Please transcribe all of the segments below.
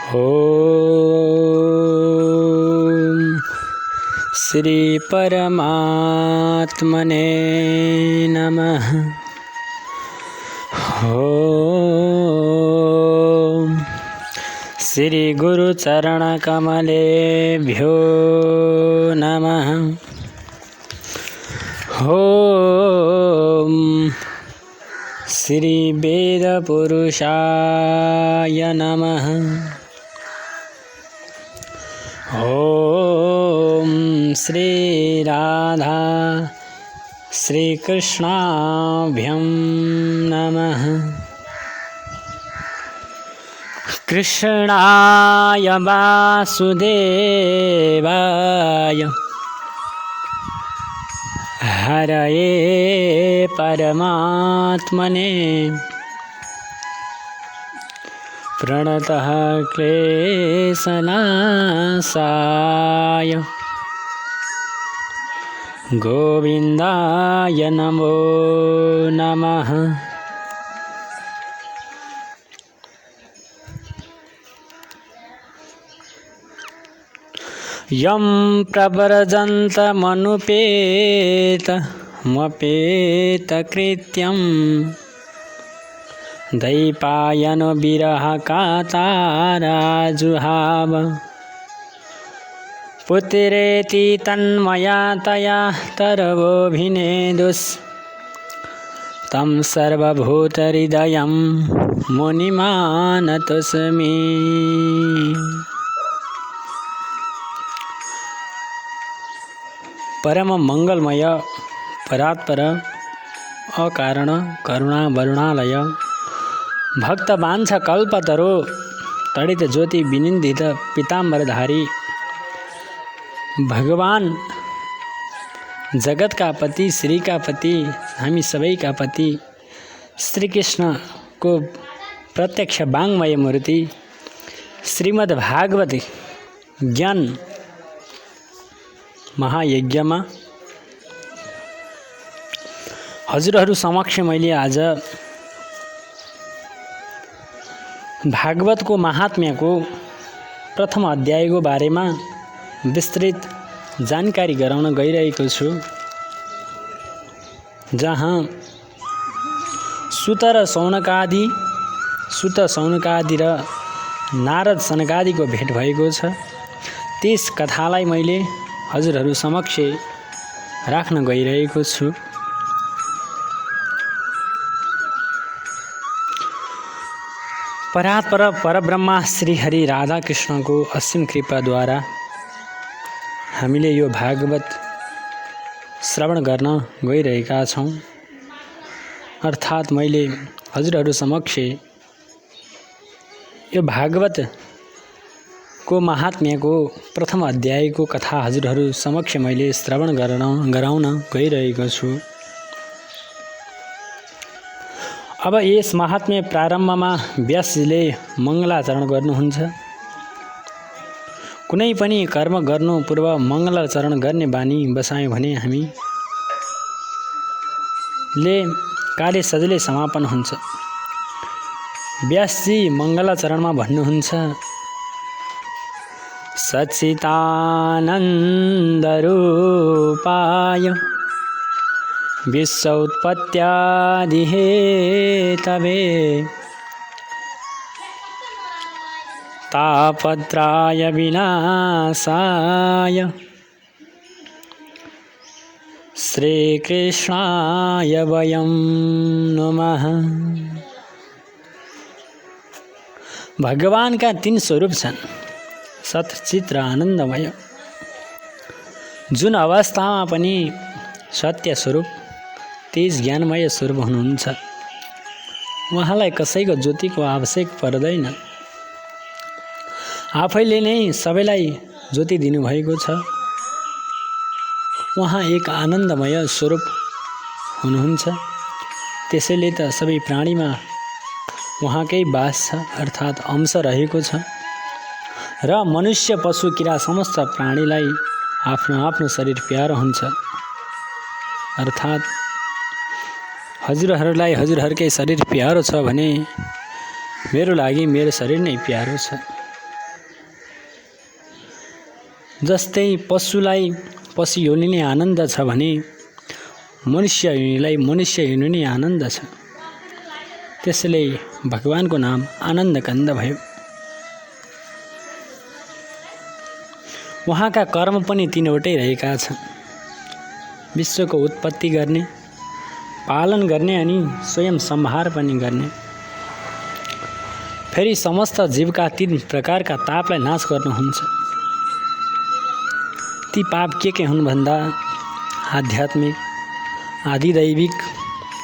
ओम श्री परमात्मने नमः। ओम श्री गुरुचरण कमलेभ्यो नमः। ओम श्री वेद पुरुषाय नमः। ओम श्री राधा श्री कृष्णाभ्यं नमः। कृष्णाय वासुदेवाय हरये परमात्मने प्रणतः क्लेशनाशाय गोविन्दाय नमो नमः। यं प्रव्रजन्तमनुपेतमपेतकृत्यं दैपायनो विरहकातराजुहाव पुत्रेति तन्मया तया तरवोऽभिनेदुस् तं सर्वभूतहृदयं मुनिमानतोऽस्मि। परम मंगलमय परात्पर अकारण करुणा वरुणालय भक्त वांछा कल्पतरो तडित ज्योति विनिन्दित पीताम्बरधारी भगवान जगत का पति श्री का पति हामी सबै का पति श्री कृष्ण को प्रत्यक्ष वाङ्मय मूर्ति श्रीमद् भागवत ज्ञान महायज्ञमा हजुरहरू समक्ष मैले आज भागवतको महात्म्यको प्रथम अध्यायको बारेमा विस्तृत जानकारी गराउन गइरहेको छु, जहाँ सुत सौनकादि र नारद सनकादिको भेट भएको छ। त्यस कथालाई मैले हजुरहरू समक्ष राख्न गइरहेको छु। परात्पर परब्रह्मा श्री हरि राधा कृष्णको असीम कृपाद्वारा हामीले यो भागवत श्रवण गर्न गइरहेका छौँ। अर्थात् मैले हजुरहरू समक्ष यो भागवत को महात्म्यको प्रथम अध्यायको कथा हजुरहरू समक्ष मैले श्रवण गराउन गइरहेको छु। अब यस महात्म्य प्रारम्भमा व्यासजीले मङ्गलाचरण गर्नुहुन्छ। कुनै पनि कर्म गर्नु पूर्व मङ्गलाचरण गर्ने बानी बसायौँ भने हामीले कार्य सजिलै समापन हुन्छ। व्यासजी मङ्गलाचरणमा भन्नुहुन्छ, सच्चिदानन्दरूपाय विश्वोत्पत्त्यादिहेतवे तापत्राय विनाशाय श्रीकृष्णाय वयं नमः। भगवान का 3 स्वरूप छन्, सत चित र आनन्दमय। जुन अवस्थामा पनि सत्य स्वरूप तेज ज्ञानमय स्वरूप हुनुहुन्छ। उहाँलाई कसैको ज्योतिको आवश्यक पर्दैन। आफैले नै सबैलाई ज्योति दिनुभएको छ। उहाँ एक आनन्दमय स्वरूप हुनुहुन्छ। त्यसैले त सबै प्राणीमा उहाँकै वास छ, अर्थात् अंश रहेको छ। र मनुष्य पशु किरा समस्त प्राणीलाई आफ्नो आफ्नो शरीर प्यारो हुन्छ। अर्थात् हजुरहरूलाई हजुरहरूकै शरीर प्यारो छ भने मेरो लागि मेरो शरीर नै प्यारो छ। जस्तै पशुलाई पशु योनि नै आनन्द छ भने मनुष्य योनिलाई मनुष्य योनि नै आनन्द छ। त्यसैले भगवानको नाम आनन्दकन्द भयो। उहाँका कर्म पनि तीनवटै रहेका छन्, विश्वको उत्पत्ति गर्ने, पालन गर्ने अनि स्वयं संहार पनि गर्ने। फेरि समस्त जीवका 3 प्रकारका तापलाई नाश गर्नुहुन्छ। ती पाप के हुन् भन्दा आध्यात्मिक, आदिदैविक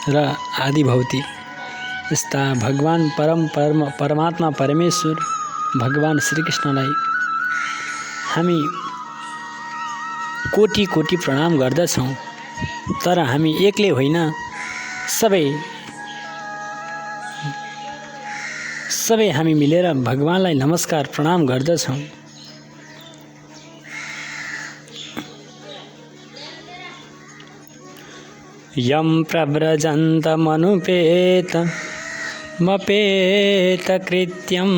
र आदिभौतिक। यस्ता भगवान परमात्मा परमेश्वर भगवान श्रीकृष्णलाई हामी कोटि कोटि प्रणाम गर्दछौँ। तर हामी एक्लै होइन, सबै हामी मिलेर भगवानलाई नमस्कार प्रणाम गर्दछौँ। यम प्रव्रजन्त मनुपेत मपेत कृत्यं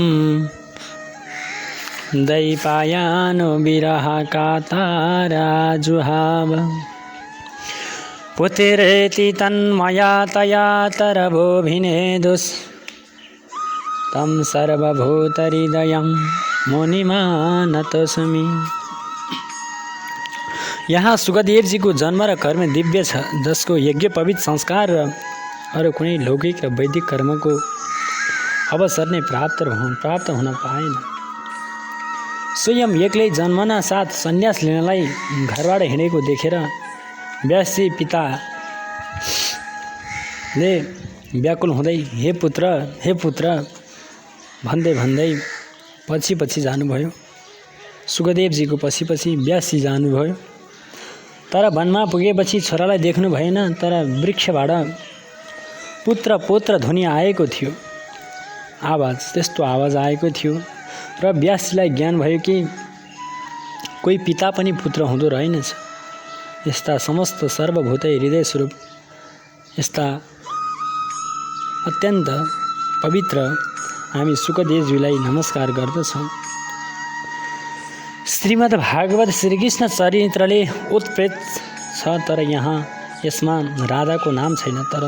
दैपायानो विरह काताराजुहाव पुतिरेति तन्मया तया तरभोभिनेदुस् तम सर्वभूतहृदयं मुनिमानतोऽस्मि। यहाँ सुखदेवजीको जन्म र कर्म दिव्य छ, जसको यज्ञोपवीत संस्कार र अरू कुनै लौकिक र वैदिक कर्मको अवसर नै प्राप्त हुन पाएन। स्वयं एक्लै जन्मना साथ सन्यास लिनलाई घरबाट हिँडेको देखेर व्यासी पिताले व्याकुल हुँदै हे पुत्र भन्दै पछि जानुभयो। सुखदेवजीको पछि व्यासी जानुभयो। तर वनमा पुगेपछि छोरालाई देख्नु भएन, तर वृक्षबाट पुत्र ध्वनि आएको थियो। त्यस्तो आवाज आएको थियो र व्यासीलाई ज्ञान भयो कि कोही पिता पनि पुत्र हुँदो रहेनछ। यस्ता समस्त सर्वभूत हृदय स्वरूप यस्ता अत्यन्त पवित्र हामी सुखदेवजीलाई नमस्कार गर्दछौँ। श्रीमद् भागवत श्रीकृष्ण चरित्रले उत्प्रेत छ, तर यसमा राधाको नाम छैन, तर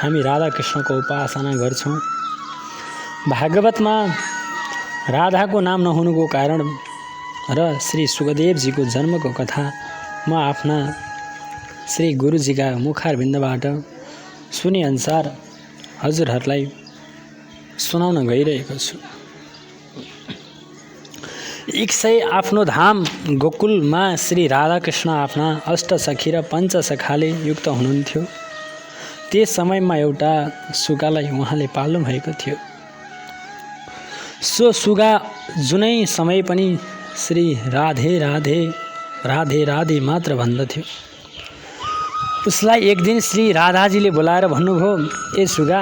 हामी राधा कृष्णको उपासना गर्छौँ। भागवतमा राधाको नाम नहुनुको कारण र श्री सुखदेवजीको जन्मको कथा म आफ्ना श्री गुरुजीका मुखारविन्दबाट सुने अनुसार हजुरहरूलाई सुनाउन गइरहेको छु। एक सय आफ्नो धाम गोकुलमा श्री राधाकृष्ण आफ्ना अष्टसखी र पञ्चसखाले युक्त हुनुहुन्थ्यो। त्यस समयमा एउटा सुगालाई उहाँले पाल्नु भएको थियो। सो सुगा जुनै समय पनि श्री राधे राधे राधे राधे मात्र भन्दथ्यो। उसलाई एक दिन श्री राधाजीले बोलाएर भन्नुभयो, ए सुगा,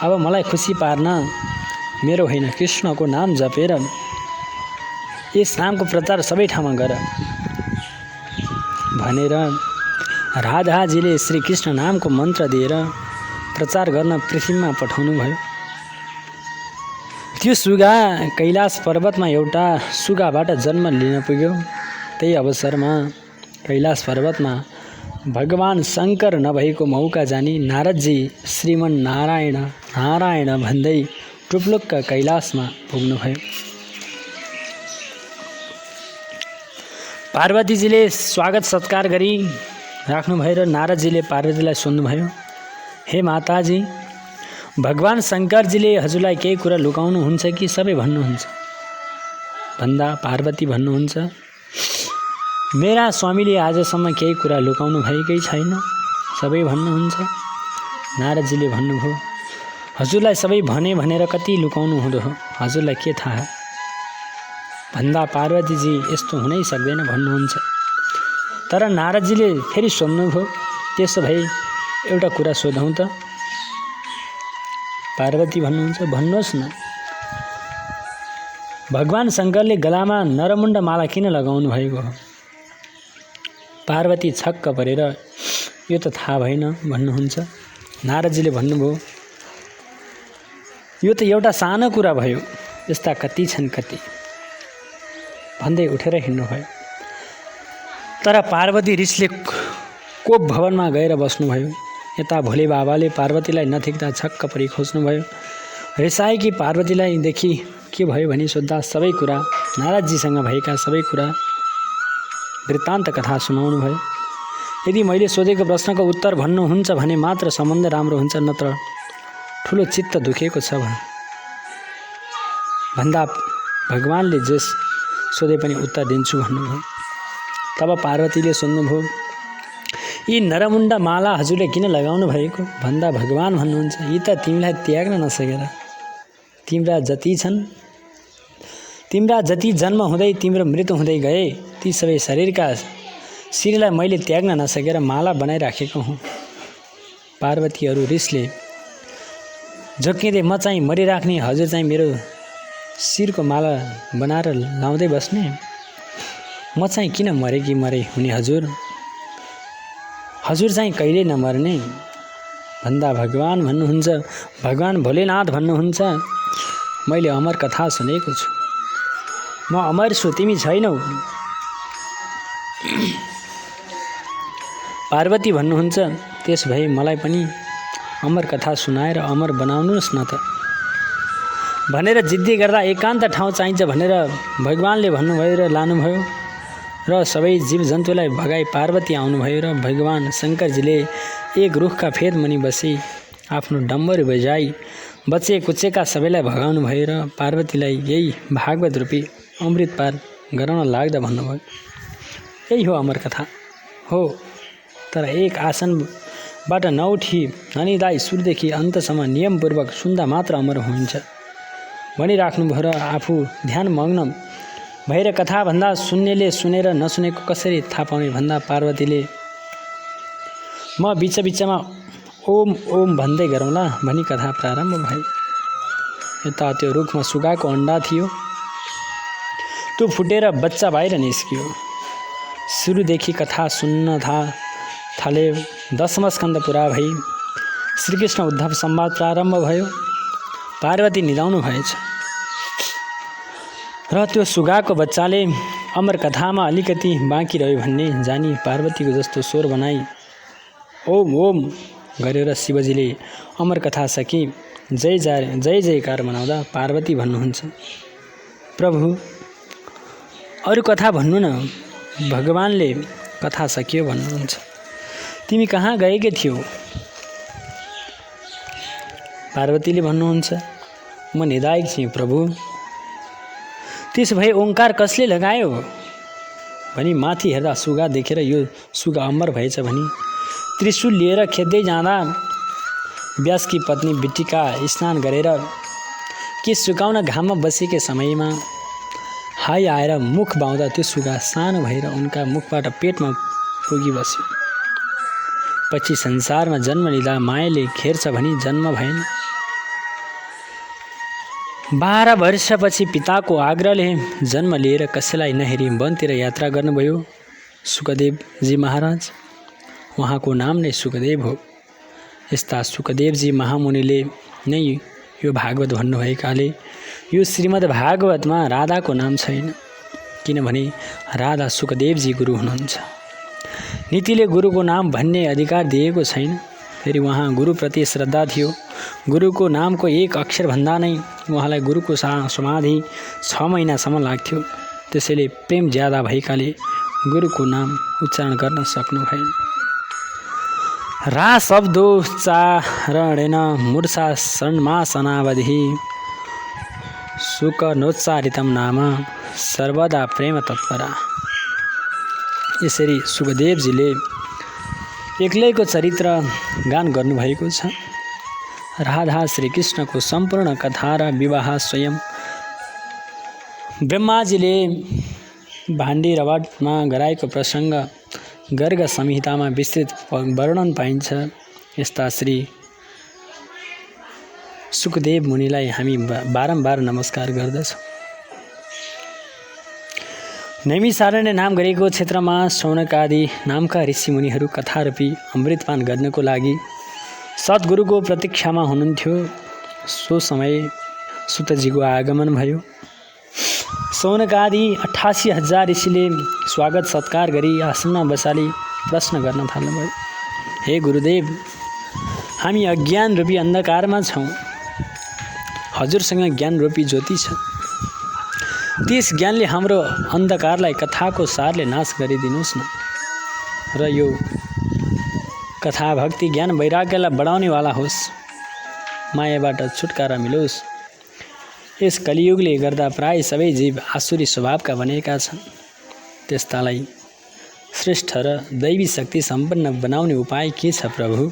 अब मलाई खुसी पार्न मेरो होइन कृष्णको नाम जपेर यस नामको प्रचार सबै ठाउँमा गर भनेर राधाजीले श्री कृष्ण नामको मन्त्र दिएर प्रचार गर्न पृथ्वीमा पठाउनु भयो। त्यो सुगा कैलाश पर्वतमा एउटा सुगाबाट जन्म लिन पुग्यो। त्यही अवसरमा कैलाश पर्वतमा भगवान शङ्कर नभएको मौका जानी नारदजी श्रीमन नारायण नारायण भन्दै टुप्लुक्क कैलाशमा पुग्नुभयो। पार्वतीजीले स्वागत सत्कार गरी राख्नुभयो र नारदजीले पार्वतीलाई सोध्नुभयो, हे माताजी, भगवान शङ्करजीले हजुरलाई केही कुरा लुकाउनुहुन्छ कि सबै भन्नुहुन्छ? भन्दा पार्वती भन्नुहुन्छ, मेरा स्वामीले आजसम्म केही कुरा लुकाउनु भएकै छैन, सबै भन्नुहुन्छ। नारदजीले भन्नुभयो, हजुरलाई सबै भने भनेर कति लुकाउनु हुँदो हो, हजुरलाई के थाहा? भन्दा पार्वतीजी यस्तो हुनै सक्दैन भन्नुहुन्छ। तर नारदजीले फेरि सोध्नुभयो, त्यसो भए एउटा कुरा सोधौँ त? पार्वती भन्नुहुन्छ, भन्नुहोस् न। भगवान शङ्करले गलामा नरमुण्ड माला किन लगाउनु भएको हो? पार्वती छक्क परेर यो त थाहा भएन भन्नुहुन्छ। नारदजीले भन्नुभयो, यो त एउटा सानो कुरा भयो, यस्ता कति छन् कति भन्दै उठेर हिँड्नुभयो। तर पार्वती रिसले कोप भवनमा गएर बस्नुभयो। यता भोले बाबाले पार्वतीलाई नदेख्दा छक्क परी खोज्नुभयो। रिसाएकी पार्वतीलाई देखि के भयो भनी सोद्धा सबै कुरा नारदजीसँग भएका सबै कुरा वृत्तान्त कथा सुनाउनु भयो। यदि मैले सोधेको प्रश्नको उत्तर भन्नुहुन्छ भने मात्र सम्बन्ध राम्रो हुन्छ, नत्र ठुलो चित्त दुखेको छ भन्दा भगवानले जे सोधे पनि उत्तर दिन्छु भन्नुभयो। तब पार्वतीले सोध्नुभयो, यी नरमुण्डा माला हजुरले किन लगाउनु भएको भन्दा भगवान भन्नुहुन्छ, यी त तिमीलाई त्याग्न नसकेर तिम्रा जति जन्म हुँदै तिम्रो मृत्यु हुँदै गए ती सबै शरीरका शिरलाई मैले त्याग्न नसकेर माला बनाइराखेको हुँ। पार्वतीहरू रिसले झोक्किँदै म चाहिँ मरिराख्ने, हजुर चाहिँ मेरो शिरको माला बनाएर लाउँदै बस्ने, म चाहिँ किन मरे कि मरे हुने हजुर चाहिँ कहिले नमर्ने भन्दा भगवान भन्नुहुन्छ, भगवान भोलेनाथ भन्नुहुन्छ, मैले अमर कथा सुनेको छु, म अमर छु, तिमी छैनौ। पार्वती भन्नुहुन्छ, त्यस भए मलाई पनि अमर कथा सुनाएर अमर बनाउनुहोस् न त भनेर जिद्दी गर्दा एकान्त ठाउँ चाहिन्छ भनेर भगवानले भन्नुभयो र लानुभयो र सबै जीवजन्तुलाई भगाई पार्वती आउनुभयो र भगवान शङ्करजीले एक रुखका फेद मुनि बसी आफ्नो डम्बरू बजाई बचे कुचेका सबैलाई भगाउनु भयो र पार्वतीलाई यही भागवत रूपी अमृत पार गराउन लाग्दा भन्नुभयो, यही हो अमर कथा हो। तर एक आसनबाट नउठी ननिदाई सुरुदेखि अन्तसम्म नियमपूर्वक सुन्दा मात्र अमर हुन्छ भनिराख्नुभयो र आफू ध्यानमग्न भएर कथा भन्दा सुन्नेले सुनेर नसुनेको कसरी थाहा पाउने भन्दा पार्वतीले म बिचबिचमा ओम ओम भन्दै गरौँला भनी कथा प्रारम्भ भयो। यता त्यो रुखमा सुगाको अन्डा थियो, त्यो फुटेर बच्चा बाहिर निस्कियो। सुरुदेखि कथा सुन्न थाले 10वां स्कन्द पुरा भई श्रीकृष्ण उद्धव संवाद प्रारम्भ भयो। पार्वती निदाउनु भएछ र त्यो सुगाको बच्चाले अमर कथामा अलिकति बाँकी रह्यो भन्ने जानी पार्वतीको जस्तो स्वर बनाई ओम ओम गरेर शिवजीले अमर कथा सकी जय जयकार मनाउँदा पार्वती भन्नुहुन्छ, प्रभु अरू कथा भन्नु न, भगवानले कथा सकियो भन्नुहुन्छ, तिमी कहाँ गएकै थियौ? पार्वतीले भन्नुहुन्छ, म निदायक थिएँ प्रभु। त्यस भए ओंकार कसले लगायो भनी माथि हेर्दा सुगा देखेर यो सुगा अमर भएछ भनी त्रिशूल लिएर खेद्दै जाँदा व्यासकी पत्नी बिटिका स्नान गरेर के सुकाउन घाममा बसेकै समयमा हाई आएर मुख बाउँदा त्यो सुगा सानो भएर उनका मुखबाट पेटमा पुगी बस्यो। पछि संसारमा जन्म लिँदा मायाले खेर्छ भनी जन्म भएन। 12 वर्षपछि पिताको आग्रहले जन्म लिएर कसैलाई नहेरी वनतिर यात्रा गर्नुभयो सुकदेवजी महाराज। उहाँको नाम नै सुकदेव हो। यस्ता सुकदेवजी महामुनिले नै यो भागवत भन्नुभएकाले यो श्रीमद् भागवतमा राधाको नाम छैन, किनभने राधा सुकदेवजी गुरु हुनुहुन्छ। नीतिले गुरुको नाम भन्ने अधिकार दिएको छैन। फेरि उहाँ गुरुप्रति श्रद्धा थियो। गुरुको नामको एक अक्षर भन्दा नै उहाँलाई गुरुको समाधि 6 महिनासम्म लाग्थ्यो। त्यसैले प्रेम ज्यादा भएकाले गुरुको नाम उच्चारण गर्न सक्नु भएन। रा शब्दोच्चारणेन मूर्छा षण्मासनावधि सुकनोच्चारितं नाम सर्वदा प्रेम तत्परा। यसरी सुकदेवजीले एक्लैको चरित्र गान गर्नुभएको छ। राधा श्रीकृष्णको सम्पूर्ण कथा र विवाह स्वयं ब्रह्माजीले भाण्डी रवाटमा गराएको प्रसङ्ग गर्ग संहितामा विस्तृत वर्णन पाइन्छ। यस्ता श्री सुकदेव मुनिलाई हामी बारम्बार नमस्कार गर्दछौँ। नैमिसारण्य नाम गरेको क्षेत्रमा शौनकादि नामका ऋषिमुनिहरू कथारूपी अमृतपान गर्नको लागि सद्गुरुको प्रतीक्षामा हुनुहुन्थ्यो। सो समय सुतजीको आगमन भयो। सौनकादि 88,000 ऋषिले स्वागत सत्कार गरी आसनमा बसाली प्रश्न गर्न थाल्नुभयो। हे गुरुदेव, हामी अज्ञान रूपी अन्धकारमा छौँ। हजुरसँग ज्ञान रूपी ज्योति छ। त्यस ज्ञानले हाम्रो अन्धकारलाई कथाको सारले नाश गरिदिनुहोस् न र यो कथा भक्ति ज्ञान वैराग्यलाई बढाउनेवाला होस्। मायाबाट छुटकारा मिलोस्। यस कलियुगले गर्दा प्राय सबै जीव आसुरी स्वभावका बनेका छन्। त्यस्तालाई श्रेष्ठ र दैवी शक्ति सम्पन्न बनाउने उपाय के छ प्रभु?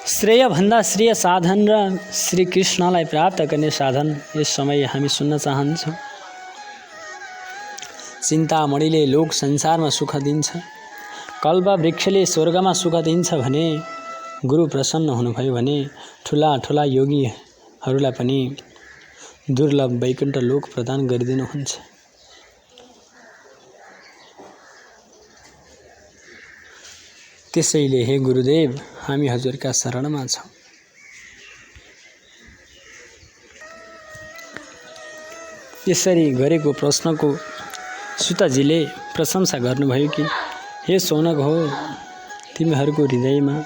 श्रेयभन्दा श्रेय साधन र श्रीकृष्णलाई प्राप्त गर्ने साधन यस समय हामी सुन्न चाहन्छौँ। चिन्तामणिले लोक संसारमा सुख दिन्छ, कल्प वृक्षले स्वर्गमा सुख दिन्छ भने गुरु प्रसन्न हुनुभयो भने ठुला ठुला योगीहरूलाई पनि दुर्लभ वैकुण्ठ लोक प्रदान गरिदिनुहुन्छ। त्यसैले हे गुरुदेव, हामी हजुरका शरणमा छौँ। यसरी गरेको प्रश्नको सुतजीले प्रशंसा गर्नुभयो कि हे सौनक हो, तिमीहरूको हृदयमा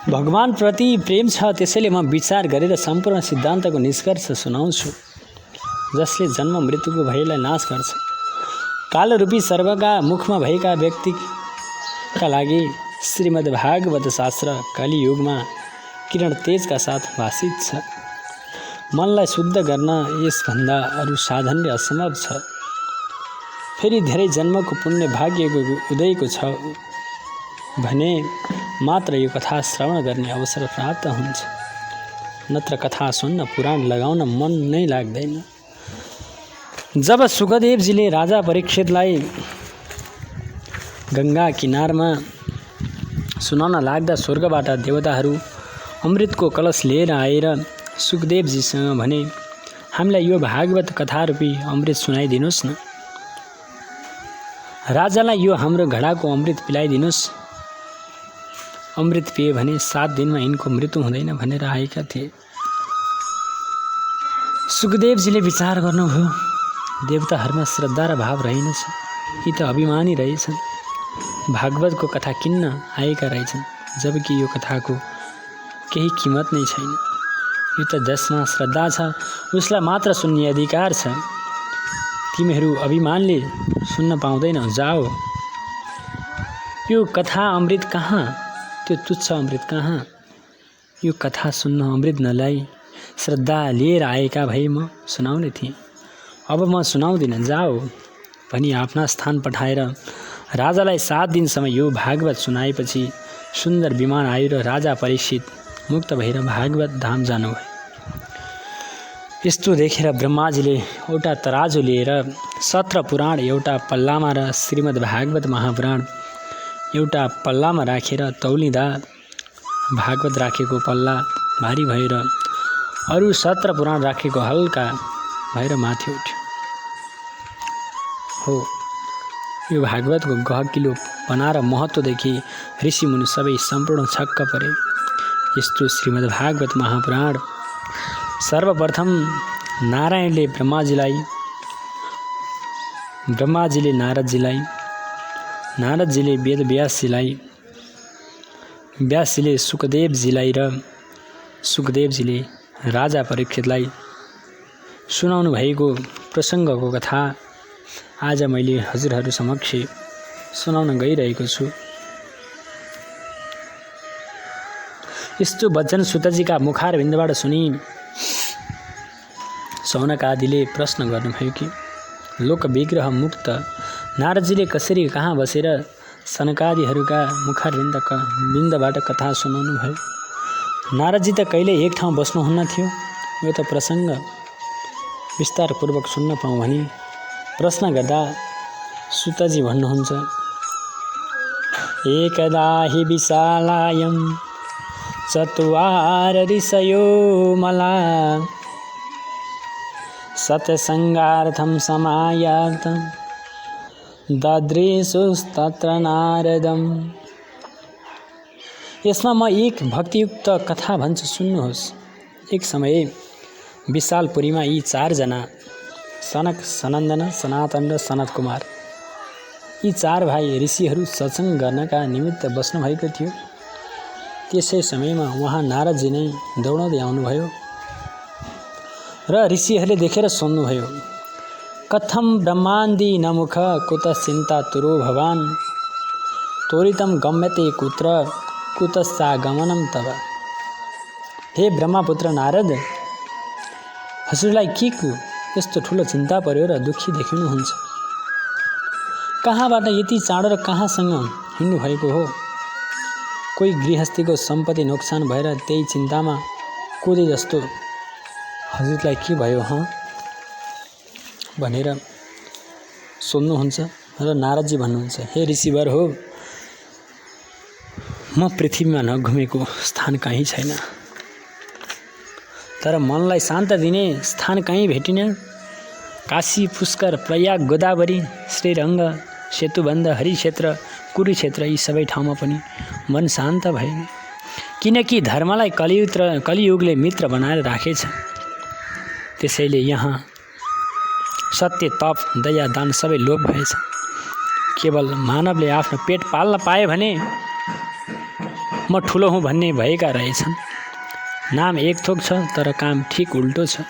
भगवानप्रति प्रेम छ। त्यसैले म विचार गरेर सम्पूर्ण सिद्धान्तको निष्कर्ष सुनाउँछु, जसले जन्म मृत्युको भयलाई नाश गर्छ। कालरूपी सर्वका मुखमा भएका व्यक्तिका लागि श्रीमद् भागवत शास्त्र कलियुगमा किरण तेजका साथ भाषित छ। मनलाई शुद्ध गर्न यसभन्दा अरू साधनले असम्भव छ। फेरि धेरै जन्मको पुण्य भाग्यको उदयको छ भने मात्र यो कथा श्रवण गर्ने अवसर प्राप्त हुन्छ। नत्र कथा सुन्न पुराण लगाउन मन नै लाग्दैन। जब सुखदेवजीले राजा परीक्षितलाई गङ्गा किनारमा सुनाउन लाग्दा स्वर्गबाट देवताहरू अमृतको कलश लिएर आएर सुखदेवजीसँग भने, हामीलाई यो भागवत कथारूपी अमृत सुनाइदिनुहोस् न। राजालाई यो हाम्रो घडाको अमृत पिलाइदिनुहोस्। अमृत पिए भने 7 दिनमा यिनको मृत्यु हुँदैन भनेर आएका थिए। सुखदेवजीले विचार गर्नुभयो, देवताहरूमा श्रद्धा र भाव रहेनछ, यी त अभिमानी रहेछन्। भागवतको कथा किन्न आएका रहेछन्, जबकि यो कथाको केही किमत नै छैन। यो त जसमा श्रद्धा छ उसलाई मात्र सुन्ने अधिकार छ। तिमीहरू अभिमानले सुन्न पाउँदैनौ, जाओ। यो कथा अमृत कहाँ, त्यो तुच्छ अमृत कहाँ? यो कथा सुन्न अमृत नलाई श्रद्धा लिएर आएका भए म सुनाउने थिएँ। अब म सुनाउँदिनँ, जाओ भनी आफ्ना स्थान पठाएर राजालाई 7 दिनसम्म यो भागवत सुनाएपछि सुन्दर विमान आयो र राजा परीक्षित मुक्त भएर भागवत धाम जानुभयो। यस्तो देखेर ब्रह्माजीले एउटा तराजु लिएर 17 पुराण एउटा पल्लामा र श्रीमद् भागवत महापुराण एउटा पल्लामा राखेर तौलिँदा भागवत राखेको पल्ला भारी भएर अरू 17 पुराण राखेको हल्का भएर माथि उठ्यो। हो, यो भागवतको गहकिलो बनाएर महत्त्वदेखि ऋषिमुनि सबै सम्पूर्ण छक्क परे। यस्तो श्रीमद् भागवत महापुराण सर्वप्रथम नारायणले ब्रह्माजीले नारदजीलाई, नारदजीले वेदव्यासजीलाई, व्यासजीले सुखदेवजीलाई र सुखदेवजीले राजा परीक्षितलाई सुनाउनु भएको प्रसङ्गको कथा आज मैले हजुरहरू समक्ष सुनाउन गइरहेको छु। यस्तो वचन सुतजीका मुखारविन्दबाट सुनि सौनकादिले प्रश्न गर्नुभयो कि लोक विग्रह मुक्त नारदजीले कसरी कहाँ बसेर सनकादिहरूका मुखारविन्दबाट कथा सुनाउनु भयो? नारदजी त कहिले एक ठाउँ बस्नुहुन्न थियो। यो त प्रसङ्ग विस्तारपूर्वक सुन्न पाऊँ भनी प्रश्न गर्दा सुतजी भन्नुहुन्छ, एकदा हि विशालायं चत्वार ऋषयो मला सत्सङ्गार्थं समायातं ददृशुस्तत्र नारदम्। यसमा म एक भक्तियुक्त कथा भन्छु, सुन्नुहोस्। एक समय विशालपुरीमा यी 4 जना सनक, सनन्दन, सनातन र सनत कुमार यी 4 भाइ ऋषिहरू सत्सङ्ग गर्नका निमित्त बस्नुभएको थियो। त्यसै समयमा उहाँ नारदजी नै दौडाउँदै आउनुभयो र ऋषिहरूले देखेर सोध्नुभयो, कथम ब्रह्माण्डी नमुख कुत चिन्ता तुरो भवान् त्वरितम गम्यते कुत्र कुतश्चागमनम तब। हे ब्रह्मपुत्र नारद, हजुरलाई के को यस्तो ठुलो चिन्ता पर्यो र दुःखी देखिनुहुन्छ? कहाँबाट यति चाँडो र कहाँसँग हिँड्नु भएको हो? कोही गृहस्थीको सम्पत्ति नोक्सान भएर त्यही चिन्तामा कुदे जस्तो हजुरलाई के भयो भनेर सोध्नुहुन्छ र नारदजी भन्नुहुन्छ, हे ऋषिवर हो, म पृथ्वीमा नघुमेको स्थान कहीँ छैन, तर मनलाई शान्त दिने स्थान कहीँ भेटिन। काशी, पुष्कर, प्रयाग, गोदावरी, श्रीरङ्ग, सेतुबन्ध, हरिक्षेत्र, कुरुक्षेत्र यी सबै ठाउँमा पनि मन शान्त भएन, किनकि धर्मलाई कलियुगले मित्र बनाएर राखेछ। त्यसैले यहाँ सत्य, तप, दया, दान सबै लोप भएछ। केवल मानवले आफ्नो पेट पाल्न पाए भने म ठुलो हुँ भन्ने भएका रहेछन्। नाम एक थोक छ तर काम ठिक उल्टो छ।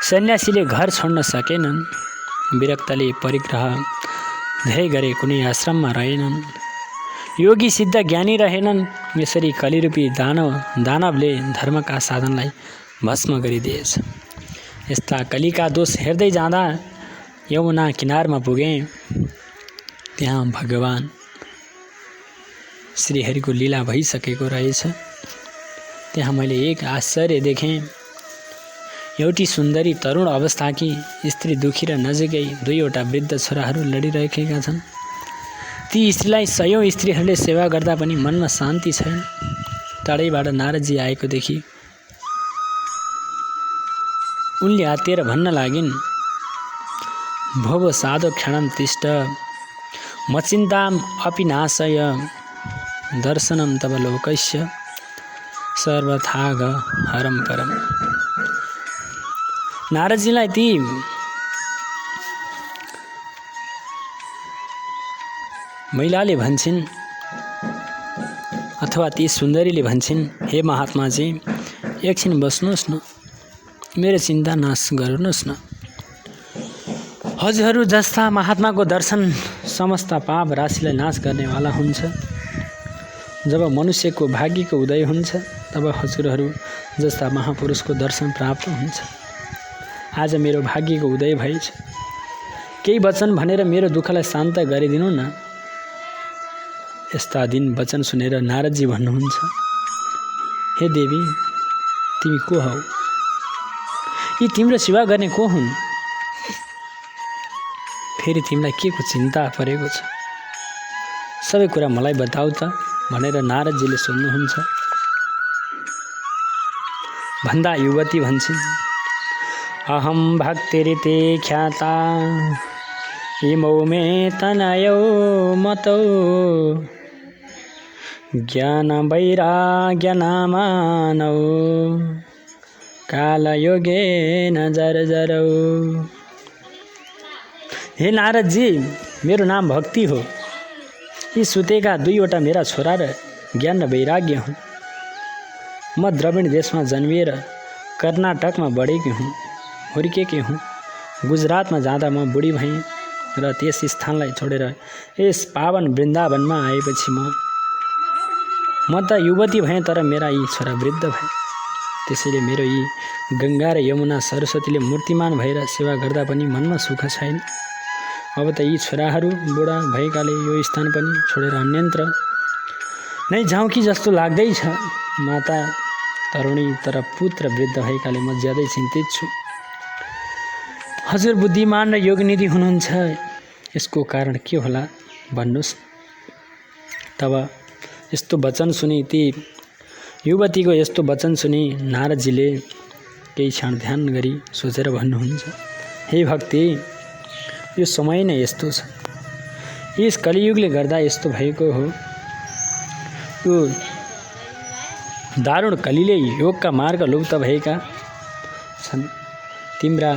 सन्यासीले घर छोड्न सकेनन्, विरक्तले परिग्रह धेरै गरे कुनै आश्रममा रहेनन्, योगी सिद्ध ज्ञानी रहेनन्। यसरी कलिरूपी दानवले धर्मका साधनलाई भस्म गरिदिएछ। यस्ता कलिका दोष हेर्दै जाँदा यमुना किनारमा पुगेँ। त्यहाँ भगवान श्रीहरिको लीला भइसकेको रहेछ। त्यहाँ मैले एक आश्चर्य देखेँ। एउटी सुन्दरी तरुण अवस्थाकी स्त्री दुखी र नजिकै 2वटा वृद्ध छोराहरू लडिरहेका छन्। ती स्त्रीलाई 100औं स्त्रीहरूले सेवा गर्दा पनि मनमा शान्ति छैन। टाढैबाट नारदजी आएको देखि उनले आत्तिएर भन्न लागिन्, भो साधो क्षणं तिष्ठ मचिन्ताम अपि नाशय दर्शनम तव लोकस्य सर्वथाग हरम परम। नारदजीलाई ती महिलाले भन्छन् अथवा ती सुन्दरीले भन्छन्, हे महात्माजी, एकछिन बस्नुहोस् न, मेरो चिन्ता नाश गर्नुहोस् न। हजुरहरू जस्ता महात्माको दर्शन समस्त पाप राशिलाई नाश गर्नेवाला हुन्छ। जब मनुष्यको भाग्यको उदय हुन्छ तब हजुरहरू जस्ता महापुरुषको दर्शन प्राप्त हुन्छ। आज मेरो भाग्यको उदय भएछ। केही वचन भनेर मेरो दुःखलाई शान्त गरिदिनु न। यस्ता दिन वचन सुनेर नारदजी भन्नुहुन्छ, हे देवी, तिमी को हौ? यी तिम्रो सेवा गर्ने को हुन्? फेरि तिमीलाई के को चिन्ता परेको छ? सबै कुरा मलाई बताऊ त भनेर नारदजीले सोध्नुहुन्छ। भन्दा युवती भन्छन्, अहम भक्तिरिते ख्याता इमौ मे तनयौ मतौ ज्ञान वैराग्य नामानौ कालयोगेन जर्जरौ। हे नारदजी, मेरो नाम भक्ति हो। यी सुतेका 2वटा मेरा छोरा र ज्ञान र वैराग्य हुन्। म द्रविण देशमा जन्मिएर कर्नाटकमा बढेकी हुँ, हुर्केकी हुँ। गुजरातमा जाँदा म बुढी भएँ र त्यस स्थानलाई छोडेर यस पावन वृन्दावनमा आएपछि म त युवती भएँ, तर मेरा यी छोरा वृद्ध भए। त्यसैले मेरो यी गङ्गा र यमुना सरस्वतीले मूर्तिमान भएर सेवा गर्दा पनि मनमा सुख छैन। अब त यी छोराहरू बुढा भएकाले यो स्थान पनि छोडेर अन्यत्र नै जाउँ कि जस्तो लाग्दैछ। माता तरुणी तर पुत्र वृद्ध भएकाले म ज्यादै चिन्तित छु। हजुर बुद्धिमान र योगनिधि हुनुहुन्छ, यसको कारण के होला भन्नुहोस्। तब यस्तो वचन सुनि, ती युवतीको यस्तो वचन सुनि नारदजीले केही क्षण ध्यान गरी सोचेर भन्नुहुन्छ, हे भक्ति, यो समय नै यस्तो छ। यस कलियुगले गर्दा यस्तो भएको हो। यो दारुण कलिले योगका मार्ग लुप्त भएका छन्। तिम्रा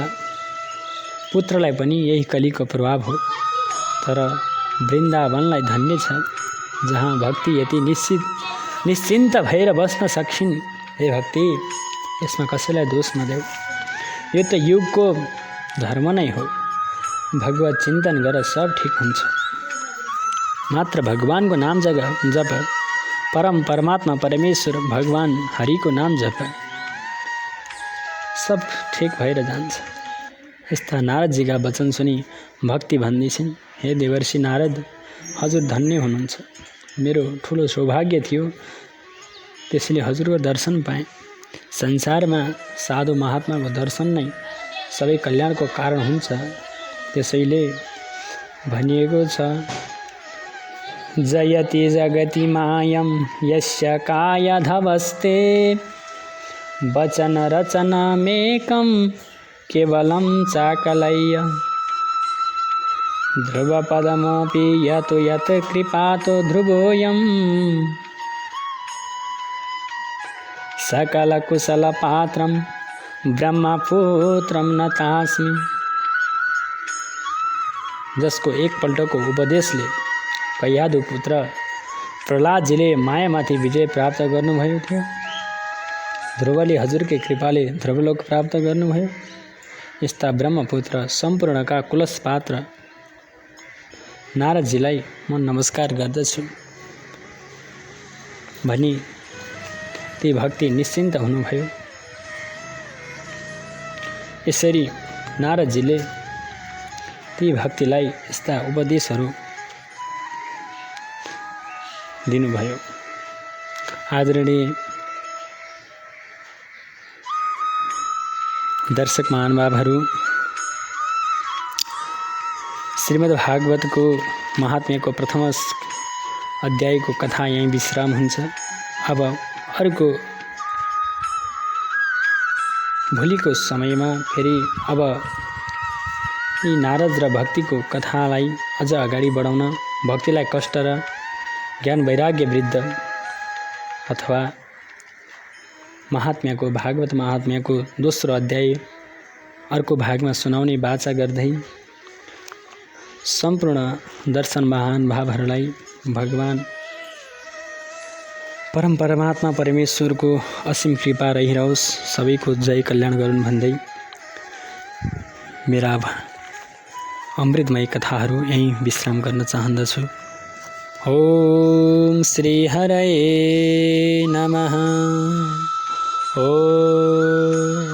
पुत्रलाई पनि यही कलीको प्रभाव हो। तर वृन्दावनलाई धन्य छ जहाँ भक्ति यति निश्चिन्त भएर बस्न सक्छिन्। हे भक्ति, यसमा कसैलाई दोष नदेऊ। यो त युगको धर्म नै हो। भगवत चिन्तन गर सब ठिक हुन्छ। मात्र भगवानको नाम जप, परम परमात्मा परमेश्वर भगवान हरिको नाम जप, सब ठिक भएर जान्छ। यस्ता नारदजीका वचन सुनि भक्ति भन्दैछिन्, हे देवर्षि नारद, हजुर धन्य हुनुहुन्छ। मेरो ठुलो सौभाग्य थियो, त्यसैले हजुरको दर्शन पाएँ। संसारमा साधु महात्माको दर्शन नै सबै कल्याणको कारण हुन्छ। त्यसैले भनिएको छ, जयति जगति मायं यस्य कायधवस्ते वचन रचनमेकं केवलं चाकलय्य ध्रुवपदमपि यतो यत् कृपातो ध्रुवोऽयं सकलकुशलपात्रं ब्रह्मपुत्रं नतास्मि। जसको एकपल्टको उपदेशले कैयादु पुत्र प्रहलादजीले मायामाथि विजय प्राप्त गर्नुभयो थियो, ध्रुवले हजुरकै कृपाले ध्रुवलोक प्राप्त गर्नुभयो। यस्ता ब्रह्मपुत्र सम्पूर्णका कुलस पात्र नारदजीलाई म नमस्कार गर्दछु भनी ती भक्ति निश्चिन्त हुनुभयो। यसरी नारदजीले ती भक्तिलाई यस्ता उपदेशहरू दिनुभयो। आदरणीय दर्शक महानुभावहरू, श्रीमद् भागवतको महात्म्यको प्रथम अध्यायको कथा यहीँ विश्राम हुन्छ। अब अर्को भोलिको समयमा फेरि अब यी नारद र भक्तिको कथालाई अझ अगाडि बढाउन, भक्तिलाई कष्ट र ज्ञान वैराग्य वृद्ध अथवा महात्म्यको भागवत महात्म्यको दोस्रो अध्याय अर्को भागमा सुनाउने बाचा गर्दै सम्पूर्ण दर्शन महानुभावहरूलाई भगवान परम परमात्मा परमेश्वरको असीम कृपा रहिरहोस्, सबैको जय कल्याण गरून् भन्दै मेरा अमृतमय कथाहरू यहीँ विश्राम गर्न चाहन्दछु। ओम श्री हरये नमः। ओम